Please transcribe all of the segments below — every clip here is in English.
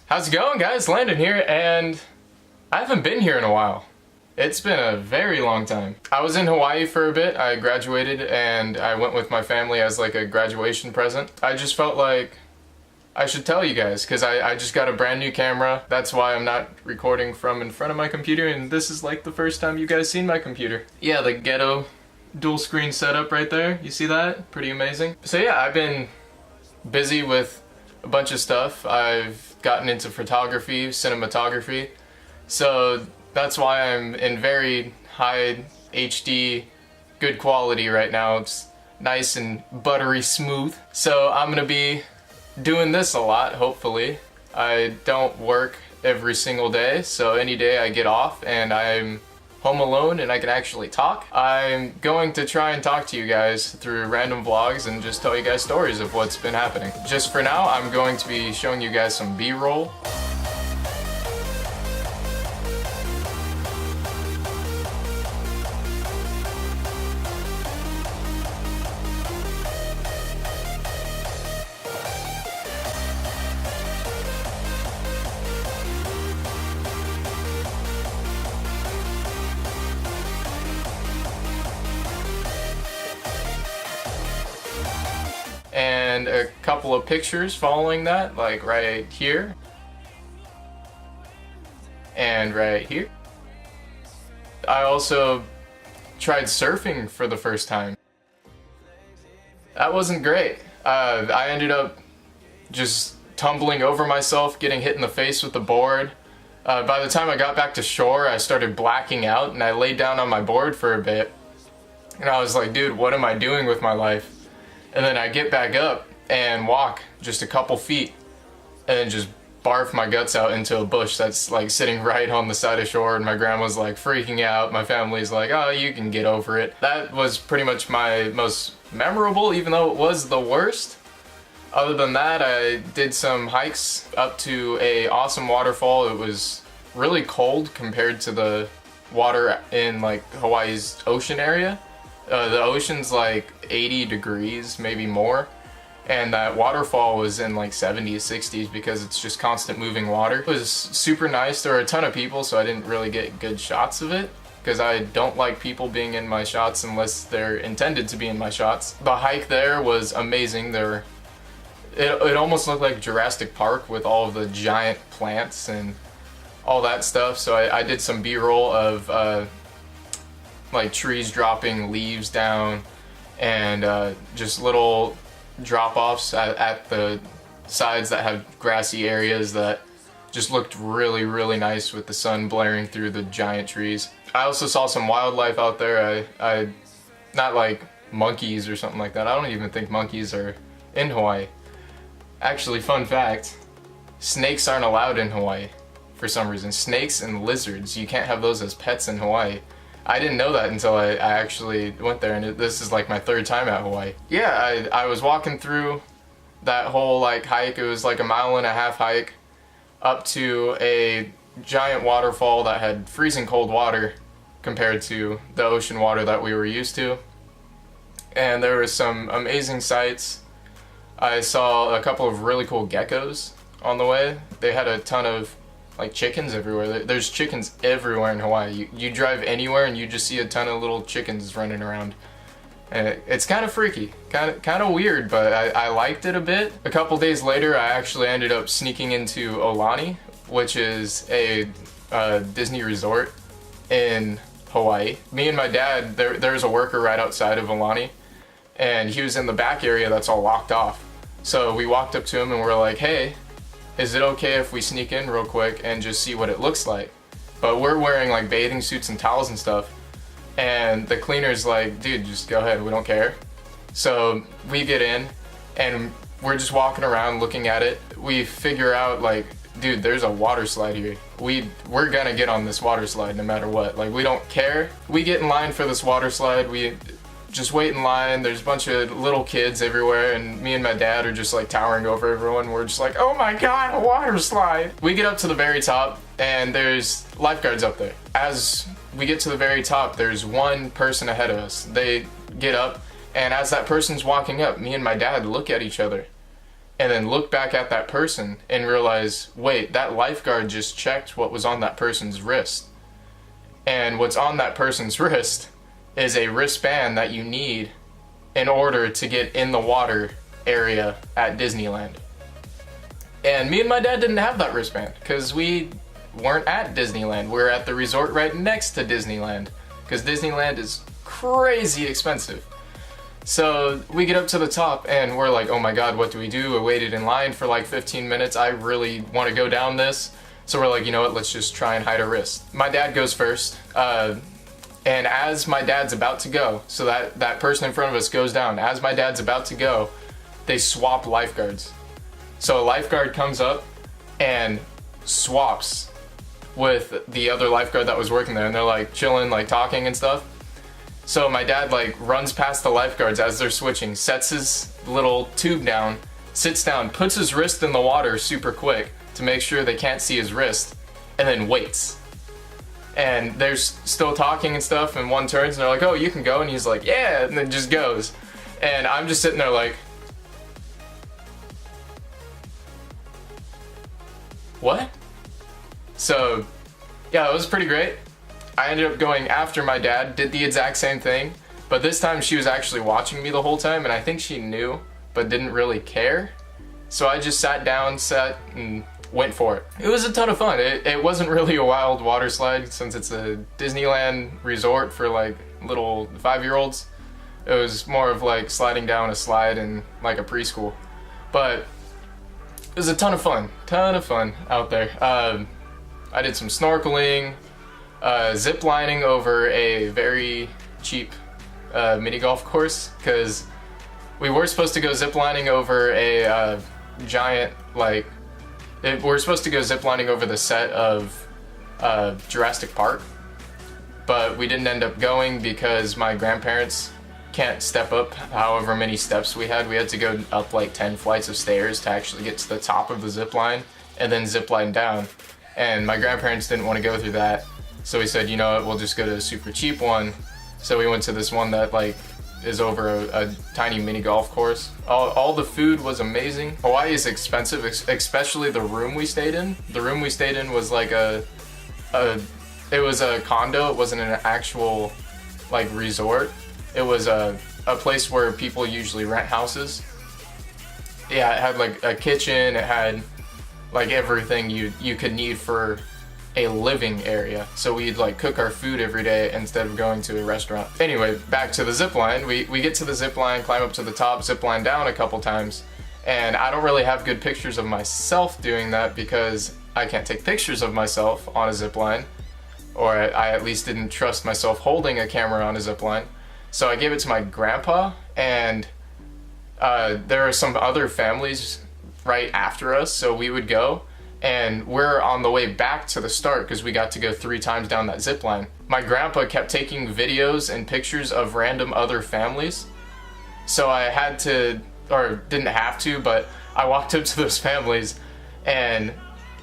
How's it going, guys? Landon here, and I haven't been here in a while. It's been a very long time. I was in Hawaii for a bit. I graduated and I went with my family as like a graduation present. I just felt like I should tell you guys because I just got a brand new camera. That's why I'm not recording from in front of my computer, and this is like the first time you guys seen my computer. Yeah, the ghetto dual screen setup right there. You see that? Pretty amazing. So yeah, I've been busy with a bunch of stuff. I've gotten into photography, cinematography. So that's why I'm in very high HD, good quality right now. It's nice and buttery smooth. So I'm gonna be doing this a lot, hopefully. I don't work every single day, so any day I get off and I'm home alone and I can actually talk, I'm going to try and talk to you guys through random vlogs and just tell you guys stories of what's been happening. Just for now, I'm going to be showing you guys some B-roll. And a couple of pictures following that, like right here and right here. I also tried surfing for the first time. That wasn't great. I ended up just tumbling over myself, getting hit in the face with the board. By the time I got back to shore, I started blacking out and I laid down on my board for a bit. And I was like, dude, what am I doing with my life? And then I get back up and walk just a couple feet and just barf my guts out into a bush that's like sitting right on the side of shore, and my grandma's like freaking out. My family's like, oh, you can get over it. That was pretty much my most memorable, even though it was the worst. Other than that, I did some hikes up to a awesome waterfall. It was really cold compared to the water in like Hawaii's ocean area. The ocean's like 80 degrees, maybe more, and that waterfall was in like 70s, 60s because it's just constant moving water. It was super nice. There were a ton of people, so I didn't really get good shots of it because I don't like people being in my shots unless they're intended to be in my shots. The hike there was amazing. It almost looked like Jurassic Park with all of the giant plants and all that stuff. So I did some B-roll of like trees dropping leaves down and just little drop-offs at the sides that have grassy areas that just looked really, really nice with the sun blaring through the giant trees. I also saw some wildlife out there. I not like monkeys or something like that. I don't even think monkeys are in Hawaii. Actually, fun fact, snakes aren't allowed in Hawaii for some reason. Snakes and lizards, you can't have those as pets in Hawaii. I didn't know that until I actually went there, and this is like my third time at Hawaii. Yeah, I was walking through that whole like hike. It was like a 1.5 mile hike up to a giant waterfall that had freezing cold water compared to the ocean water that we were used to. And there were some amazing sights. I saw a couple of really cool geckos on the way. They had a ton of like chickens everywhere. There's chickens everywhere in Hawaii. You drive anywhere and you just see a ton of little chickens running around. And it's kind of freaky, kind of weird, but I liked it a bit. A couple days later, I actually ended up sneaking into Aulani, which is a Disney resort in Hawaii. Me and my dad, there's a worker right outside of Aulani, and he was in the back area that's all locked off. So we walked up to him and we're like, hey, is it okay if we sneak in real quick and just see what it looks like? But we're wearing like bathing suits and towels and stuff. And the cleaner's like, dude, just go ahead, we don't care. So we get in and we're just walking around looking at it. We figure out like, dude, there's a water slide here. We're gonna get on this water slide no matter what. Like, we don't care. We get in line for this water slide. We just wait in line. There's a bunch of little kids everywhere, and me and my dad are just like towering over everyone. We're just like, oh my god, a water slide. We get up to the very top and there's lifeguards up there. As we get to the very top, there's one person ahead of us. They get up, and as that person's walking up, me and my dad look at each other and then look back at that person and realize, wait, that lifeguard just checked what was on that person's wrist. And what's on that person's wrist is a wristband that you need in order to get in the water area at Disneyland. And me and my dad didn't have that wristband because we weren't at Disneyland. We were at the resort right next to Disneyland because Disneyland is crazy expensive. So we get up to the top and we're like, oh my god, what do we do? I waited in line for like 15 minutes. I really want to go down this. So we're like, you know what, let's just try and hide a wrist. My dad goes first. And as my dad's about to go, so that person in front of us goes down, as my dad's about to go, they swap lifeguards. So a lifeguard comes up and swaps with the other lifeguard that was working there, and they're like chilling, like talking and stuff. So my dad like runs past the lifeguards as they're switching, sets his little tube down, sits down, puts his wrist in the water super quick to make sure they can't see his wrist, and then waits. And they're still talking and stuff, and one turns and they're like, oh, you can go, and he's like, yeah, and then just goes. And I'm just sitting there like, what? So yeah, it was pretty great. I ended up going after my dad, did the exact same thing, but this time she was actually watching me the whole time, and I think she knew but didn't really care. So I just sat down, and went for it. It was a ton of fun. It wasn't really a wild water slide since it's a Disneyland resort for like little 5-year-olds. It was more of like sliding down a slide in like a preschool. But it was a ton of fun out there. I did some snorkeling, zip lining over a very cheap mini golf course, because we were supposed to go zip lining over a giant, like, we're supposed to go zip lining over the set of Jurassic Park, but we didn't end up going because my grandparents can't step up however many steps we had. We had to go up like 10 flights of stairs to actually get to the top of the zip line and then zip line down. And my grandparents didn't want to go through that. So we said, you know what, we'll just go to a super cheap one. So we went to this one that like is over a tiny mini golf course. All the food was amazing. Hawaii is expensive, especially the room we stayed in. The room we stayed in was like it was a condo. It wasn't an actual like resort. It was a place where people usually rent houses. Yeah, it had like a kitchen. It had like everything you could need for a living area. So we'd like cook our food every day instead of going to a restaurant. Anyway, back to the zip line. We get to the zip line, climb up to the top, zip line down a couple times. And I don't really have good pictures of myself doing that because I can't take pictures of myself on a zip line, or I at least didn't trust myself holding a camera on a zip line. So I gave it to my grandpa, and there are some other families right after us, so we would go, and we're on the way back to the start because we got to go 3 times down that zip line. My grandpa kept taking videos and pictures of random other families, so I had to, or didn't have to, but I walked up to those families and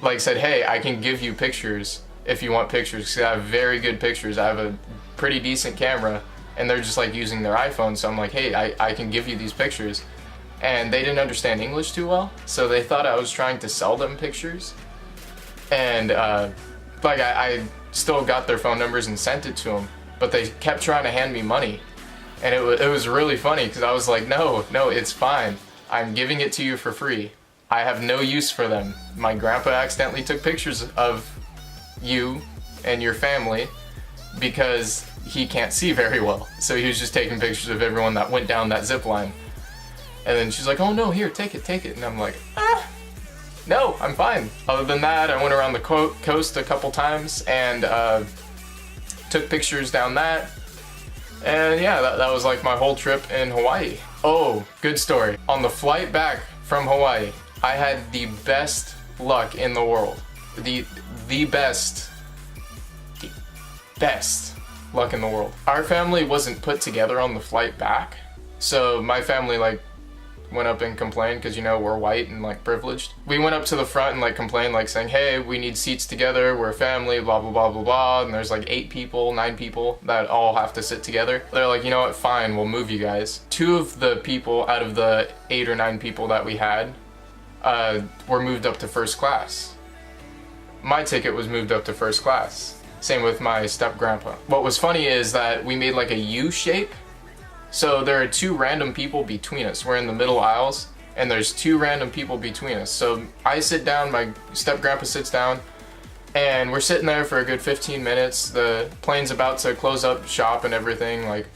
like said, hey, I can give you pictures if you want pictures, because I have very good pictures. I have a pretty decent camera, and they're just like using their iPhone, so I'm like, hey, I can give you these pictures. And they didn't understand English too well, so they thought I was trying to sell them pictures. And like I still got their phone numbers and sent it to them, but they kept trying to hand me money. And it was really funny because I was like, no, it's fine. I'm giving it to you for free. I have no use for them. My grandpa accidentally took pictures of you and your family because he can't see very well. So he was just taking pictures of everyone that went down that zip line. And then she's like, oh no, here, take it. And I'm like, no, I'm fine. Other than that, I went around the coast a couple times and took pictures down that. And yeah, that was like my whole trip in Hawaii. Oh, good story. On the flight back from Hawaii, I had the best luck in the world. The best luck in the world. Our family wasn't put together on the flight back. So my family like went up and complained because, you know, we're white and like privileged. We went up to the front and like complained, like saying, hey, we need seats together, we're a family, blah blah blah blah blah. And there's like 9 people that all have to sit together. They're like, you know what, fine, we'll move you guys. 2 of the people out of the 8 or 9 people that we had were moved up to first class. My ticket was moved up to first class. Same with my step-grandpa. What was funny is that we made like a U shape. So there are two random people between us. We're in the middle aisles, and there's two random people between us. So I sit down, my step-grandpa sits down, and we're sitting there for a good 15 minutes. The plane's about to close up shop and everything, like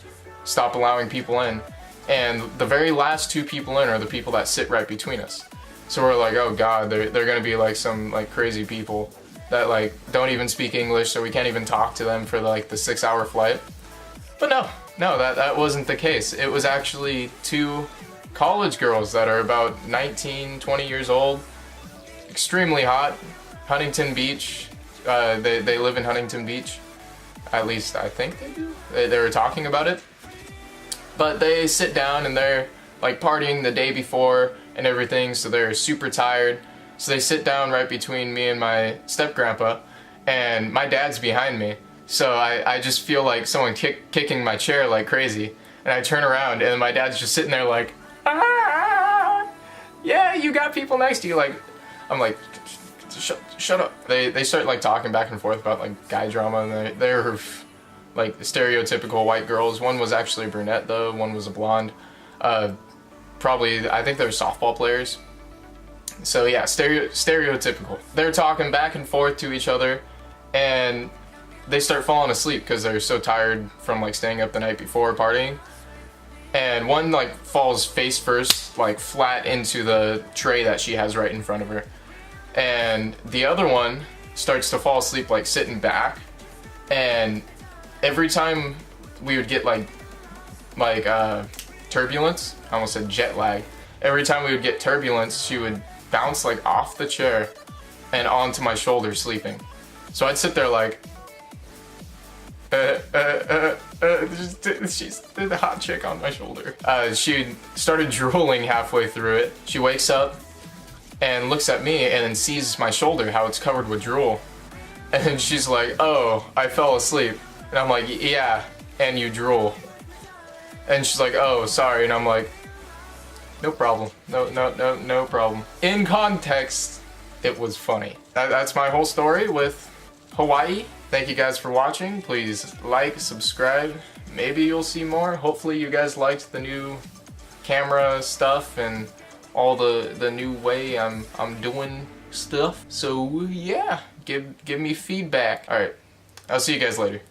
stop allowing people in. And the very last two people in are the people that sit right between us. So we're like, oh God, they're gonna be like some like crazy people that like don't even speak English, so we can't even talk to them for like the 6-hour flight. But no, that wasn't the case. It was actually two college girls that are about 19, 20 years old, extremely hot, Huntington Beach. They live in Huntington Beach. At least I think they do. They were talking about it. But they sit down and they're like partying the day before and everything, so they're super tired. So they sit down right between me and my step-grandpa, and my dad's behind me. So I just feel like someone kicking my chair like crazy. And I turn around and my dad's just sitting there like, ah, yeah, you got people next to you. Like, I'm like, shut up. They start like talking back and forth about like guy drama, and they're like stereotypical white girls. One was actually a brunette though, one was a blonde. Probably, I think they're softball players. So yeah, stereotypical. They're talking back and forth to each other, and they start falling asleep because they're so tired from like staying up the night before partying. And one like falls face first, like flat into the tray that she has right in front of her. And the other one starts to fall asleep like sitting back. And every time we would get like turbulence, I almost said jet lag. Every time we would get turbulence, she would bounce like off the chair and onto my shoulder sleeping. So I'd sit there like, she's the hot chick on my shoulder. She started drooling halfway through it. She wakes up and looks at me and then sees my shoulder, how it's covered with drool. And she's like, oh, I fell asleep. And I'm like, yeah, and you drool. And she's like, oh, sorry. And I'm like, no problem. No problem. In context, it was funny. That's my whole story with Hawaii. Thank you guys for watching. Please like, subscribe. Maybe you'll see more. Hopefully you guys liked the new camera stuff and all the new way I'm doing stuff. So yeah, give me feedback. All right, I'll see you guys later.